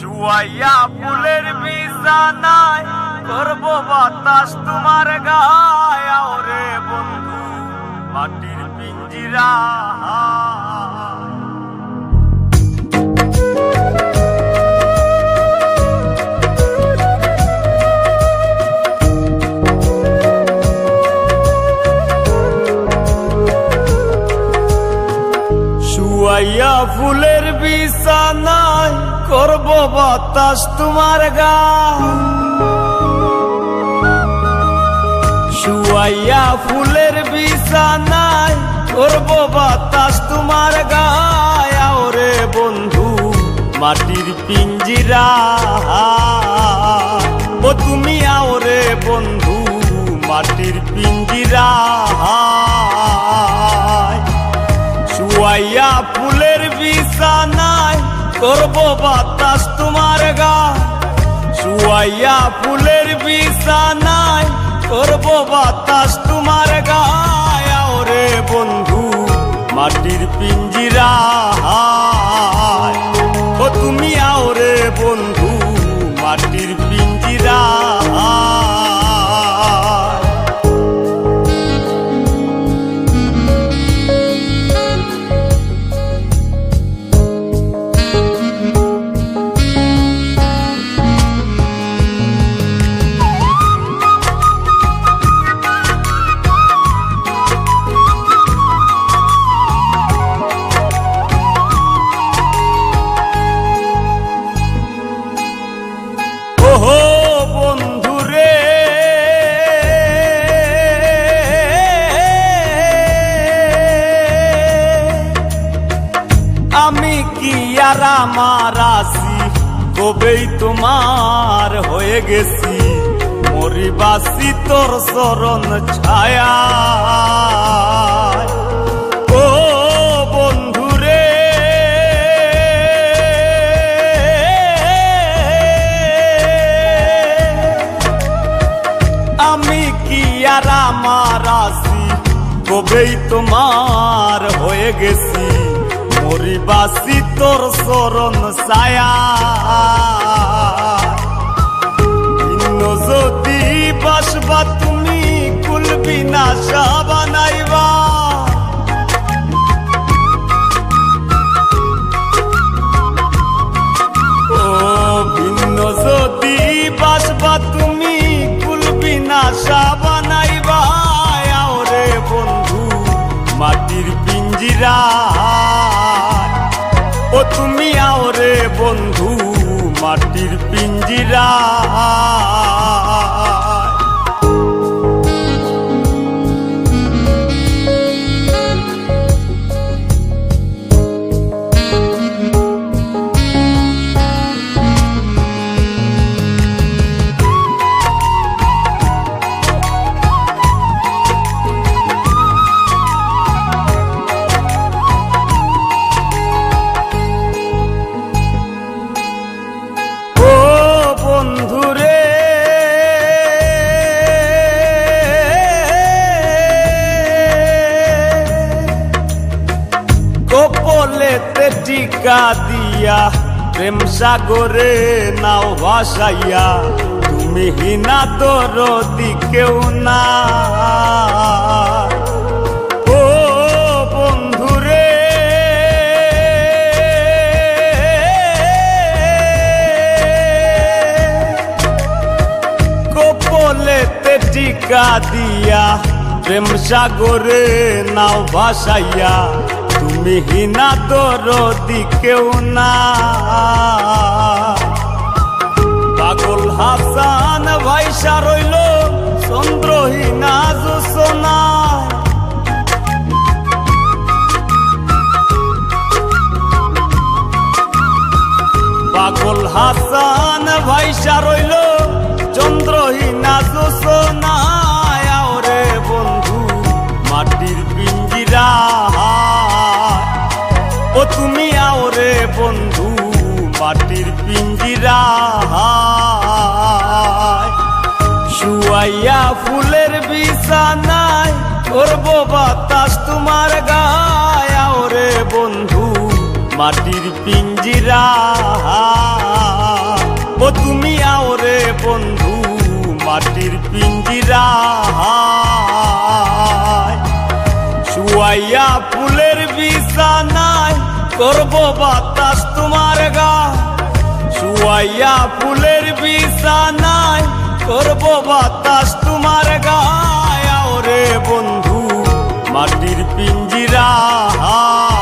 শুয়াইয়া ফুলের বিছানায় করব বাতাস তোমার গায়ে ওরে বন্ধু মাটির পিঞ্জিরা শুয়াইয়া ফুলের বিছানায় করব বাতাস তোমার গায়ে শুয়াইয়া ফুলের বিছানায় করব বাতাস তোমার গায়ে ওরে বন্ধু মাটির পিঞ্জিরা ও তুমি আওরে বন্ধু মাটির পিঞ্জিরা শুয়াইয়া ফুলের বিছানায় করব বাতাস তোমার গায়ে শুয়াইয়া ফুলের বিছানায় করব বাতাস তোমার গায়ে ওরে বন্ধু মাটির পিঞ্জিরা ও তুমি আওরে বন্ধু মাটির পিঞ্জিরা ওহো বন্ধুরে আমি কি আর আমার আছি কবেই তোমার হয়ে গেছি মরিবাসি তোর চরণ ছায়া ও বন্ধুরে আমি কি আর আমার আছি কবেই তোমার হয়ে গেছি মরিবাসি তোর চরণ ছায়া ভিন্ন যদি বাসবা তুমি কুলবি না বানাইবা ও ভিন্ন যদি বাসবা তুমি কুলবি না বানাইবা ওরে বন্ধু মাটির পিঞ্জিরা ও তুমি আওরে বন্ধু মাটির পিঞ্জিরা বন্ধুরে কপলেতে টিকা দিয়া প্রেম সাগরে নাও ভাসাইয়া তুমি হিনা দরদি কেউ না ও বন্ধুরে কপলেতে টিকা দিয়া প্রেম সাগরে নাও ভাসাইয়া তুমি হিনা দরদি কেউ না পাগল হাসান ভাইসা রইল চন্দ্রহীনা জোছনা পাগল হাসান ভাইসা রইল চন্দ্রহীনা জোছনা ওরে বন্ধু মাটির পিঞ্জিরা ও তুমি আওরে বন্ধু মাটির পিঞ্জিরা শুয়াইয়া ফুলের বিছানায় করব বাতাস তোমার গায়ে ওরে বন্ধু মাটির পিঞ্জিরা। ও তুমি আও রে বন্ধু মাটির পিঞ্জিরায়, শুয়াইয়া ফুলের বিছানায় করব বাতাস তোমার গায়, শুয়াইয়া ফুলের বিছানায় করব বাতাস তোমার গায়। আও রে বন্ধু মাটির পিঞ্জিরায়।